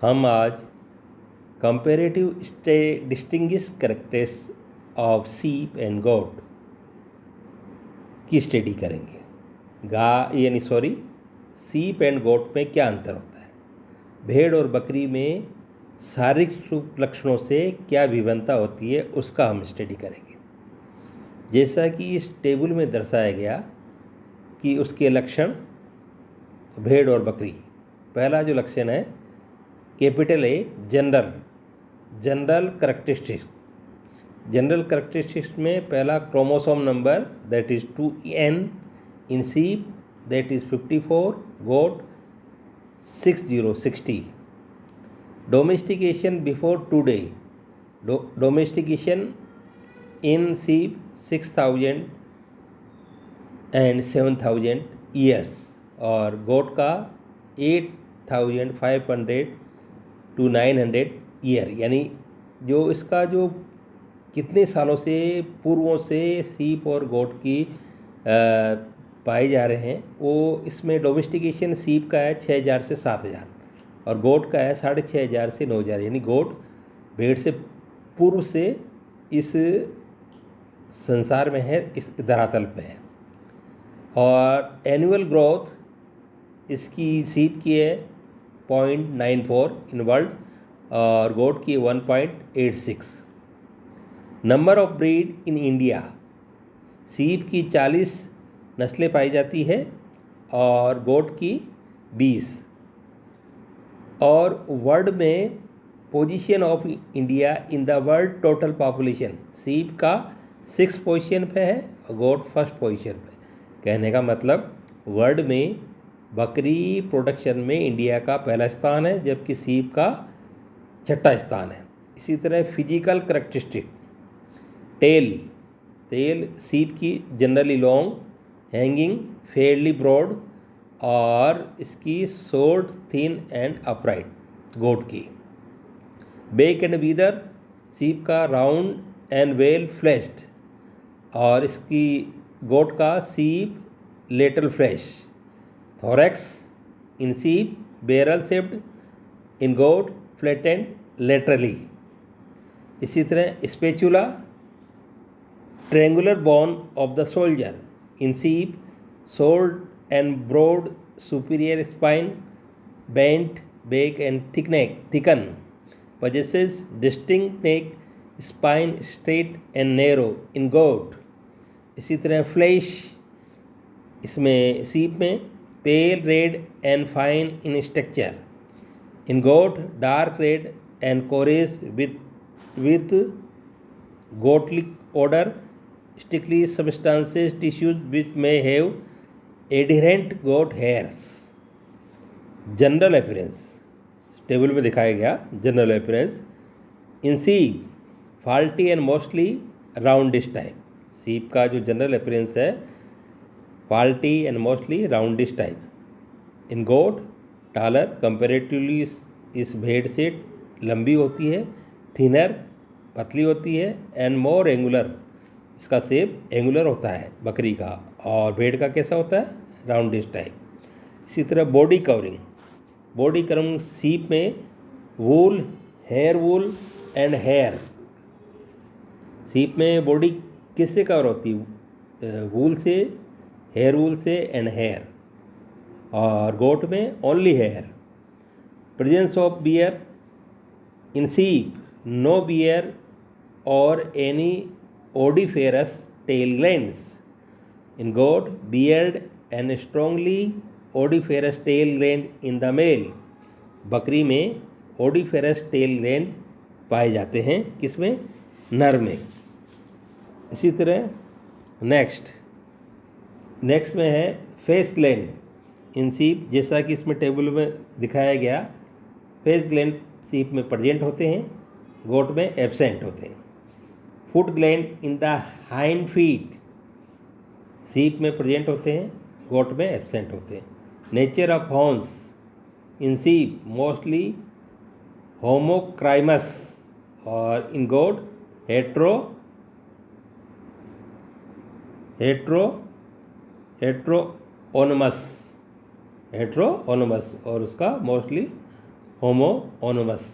हम आज comparative distinguish characters of sheep and goat की स्टडी करेंगे। सीप एंड गोट में क्या अंतर होता है, भेड़ और बकरी में शारीरिक लक्षणों से क्या विभिन्नता होती है, उसका हम स्टडी करेंगे। जैसा कि इस टेबल में दर्शाया गया कि उसके लक्षण भेड़ और बकरी। पहला जो लक्षण है capital A, general characteristics. General characteristics में पहला chromosome number that is 2n in sheep, that is 54, goat 60. Domestication before today, domestication in sheep 6000 and 7000 years, और गोट का 8500 to 900 ईयर। यानी जो इसका जो कितने सालों से पूर्वों से सीप और गोट की पाए जा रहे हैं, वो इसमें डोमेस्टिकेशन सीप का है 6000 से 7000 और गोट का है 6500 से 9000। यानी गोट भेड़ से पूर्व से इस संसार में है, इस धरातल पे है। और एनुअल ग्रोथ इसकी सीप की है 0.94 इन वर्ल्ड और गोट की 1.86। Number of breed in India, सीप की 40 नस्लें पाई जाती है और गोट की 20। और वर्ल्ड में position of India in the world total population, सीप का 6 पोजीशन पे है और गोट 1st पोजीशन पे। कहने का मतलब वर्ल्ड में बकरी प्रोडक्शन में इंडिया का पहला स्थान है, जबकि सीप का 6ठा स्थान है। इसी तरह फिजिकल करेक्टरिस्टिक, टेल सीप की generally long, hanging, fairly broad और इसकी short, thin and upright goat की। बैक एंड विदर, सीप का राउंड एंड वेल फ्लैश्ड और इसकी गोट का सीप lateral flash. Thorax in sheep barrel shaped, in goat flattened laterally. इसी तरह scapula, triangular bone of the shoulder, in sheep short and broad superior spine, bent back and thicken, possesses distinct neck, spine straight and narrow in goat। इसी तरह flash इसमें sheep में pale red and fine in structure, in goat dark red and coarse with goatlic odor, sticky substances, tissues which may have adherent goat hairs। General appearance table में दिखाया गया। General appearance in sheep faulty and mostly roundish type, sheep का जो general appearance है faulty and mostly roundish type. In goat taller, comparatively इस भेड़ से लंबी होती है, थिनर पतली होती है, एंड मोर एंगुलर, इसका शेप एंगुलर होता है बकरी का, और भेड़ का कैसा होता है, राउंडिश टाइप। इसी तरह बॉडी कवरिंग सीप में वूल, हेयर वूल एंड हेयर। सीप में बॉडी किससे कवर होती है, वूल से, हेयर वूल से एंड हेयर, और गोट में only hair. Presence of beard in sheep, no beard और any odoriferous tail glands. In goat beard and strongly odoriferous tail gland in the male. बकरी में ओडिफेरस टेल ग्लैंड पाए जाते हैं, किसमें, नर में। इसी तरह नेक्स्ट में है फेस ग्लैंड इन सीप, जैसा कि इसमें टेबल में दिखाया गया। फेस ग्लैंड सीप में प्रेजेंट होते हैं, गोट में एब्सेंट होते हैं। Foot gland in the hind feet, सीप में प्रेजेंट होते हैं, गोट में एब्सेंट होते हैं। नेचर ऑफ हॉर्न्स इन सीप मोस्टली होमोक्राइमस और इन गोट हेट्रोओनमस और उसका मोस्टली होमोओनमस।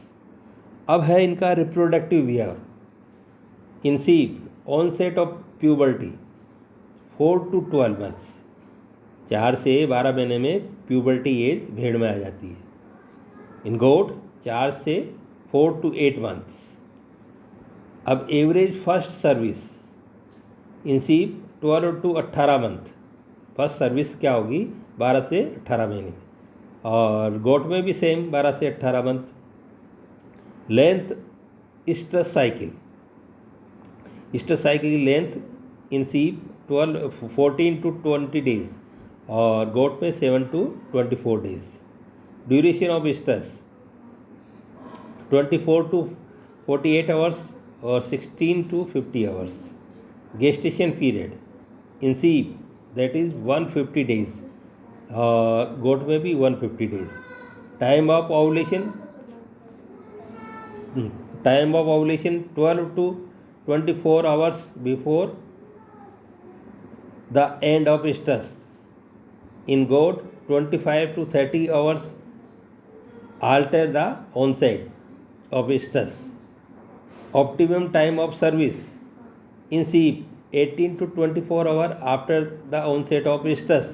अब है इनका reproductive behaviour. In sheep onset of puberty 4 to 12 months, 4 से 12 महीने में प्यूबर्टी एज भेड़ में आ जाती है। इन गोट 4 से 4 to 8 मंथ्स। अब average first service in sheep 12 to 18 month. First service क्या होगी? 12 से 18 महीने। और गोट में भी सेम 12 से 18 मंथ। लेंथ ईस्ट्रस साइकिल की length in sheep 14 to 20 days और गोट में 7 to 24 days. Duration of oestrus 24 to 48 hours और 16 to 50 hours. Gestation period in sheep that is 150 days और गोट में भी 150 days. Time of ovulation 12 to 24 hours before the end of estrus. In goat 25 to 30 hours after the onset of estrus. Optimum time of service in sheep 18 to 24 hours after the onset of estrus.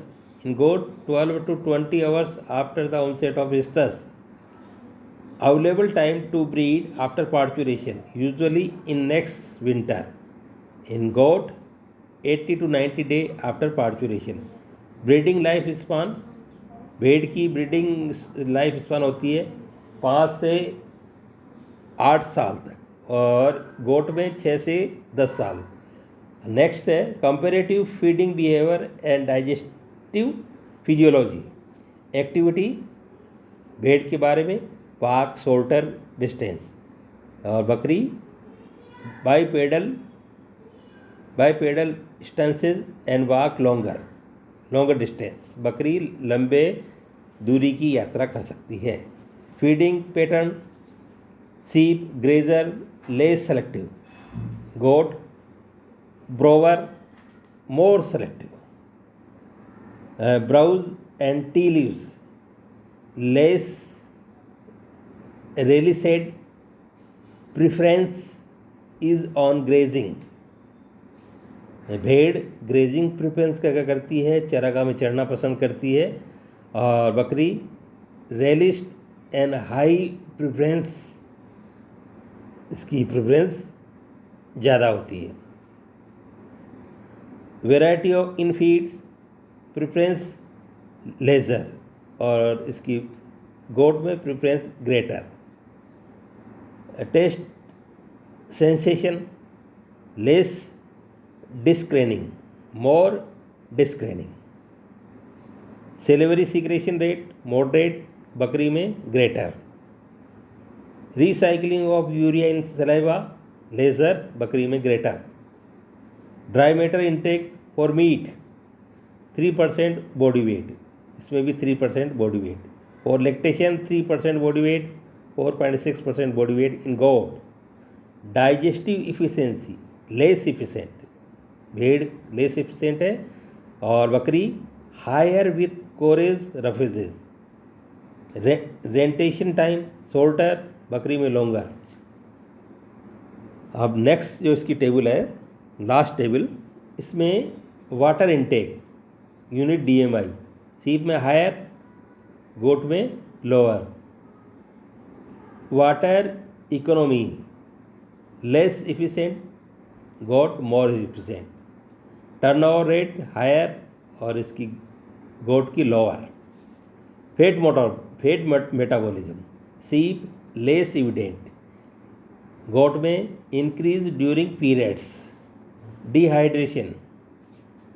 In goat 12 to 20 hours after the onset of estrus. Available time to breed after parturition usually in next winter. In goat 80 to 90 day after parturition. Breeding life span, भेड़ की breeding life span होती है 5 से 8 साल तक और goat में 6 से 10 साल। नेक्स्ट है comparative feeding behaviour and digestive physiology. Activity भेड़ के बारे में वॉक शॉर्टर डिस्टेंस और बकरी bipedal stances and walk longer distance. बकरी लंबे दूरी की यात्रा कर सकती है। Feeding pattern sheep grazer less selective, goat browser more selective. Browse and tree leaves less really said preference is on grazing। भेड़ ग्रेजिंग प्रेफरेंस क्या करती है? चरागाह में चढ़ना पसंद करती है। और बकरी रेलिस्ट एंड हाई प्रेफरेंस, इसकी प्रेफरेंस ज़्यादा होती है। Variety of in feeds preference lesser और इसकी गोट में preference greater. Taste sensation less discerning more discerning. Salivary secretion rate moderate, बकरी में greater. Recycling of urea in saliva lesser, बकरी में greater. Dry matter intake for meat 3% body weight, इसमें भी 3% body weight. For lactation 3% body weight, 4.6% body weight in goat. Digestive efficiency less efficient, भेड़ less efficient है और बकरी higher with coarse roughages. Retention time shorter, बकरी में longer. अब next जो इसकी टेबल है, लास्ट टेबल, इसमें water intake unit DMI sheep में हायर, गोट में lower. Water economy less efficient, goat more efficient. Turnover rate higher और इसकी गोट की lower. Fat metabolism sheep less evident, goat में increase during periods. Dehydration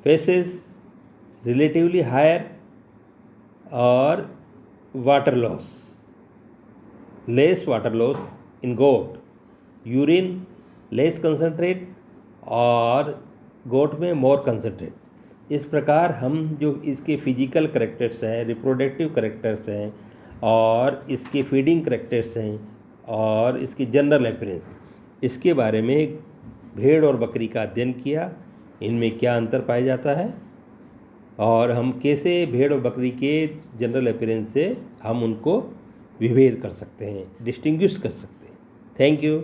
faeces relatively higher और water loss, less water loss in goat. Urine less concentrate और goat में मोर concentrate. इस प्रकार हम जो इसके फिजिकल करेक्टर्स हैं, रिप्रोडक्टिव करेक्टर्स हैं और इसके फीडिंग करेक्टर्स हैं और इसकी जनरल अपीयरेंस, इसके बारे में भेड़ और बकरी का अध्ययन किया। इनमें क्या अंतर पाया जाता है और हम कैसे भेड़ और बकरी के जनरल अपीयरेंस से हम उनको विभेद कर सकते हैं, डिस्टिंग्विश कर सकते हैं। Thank you.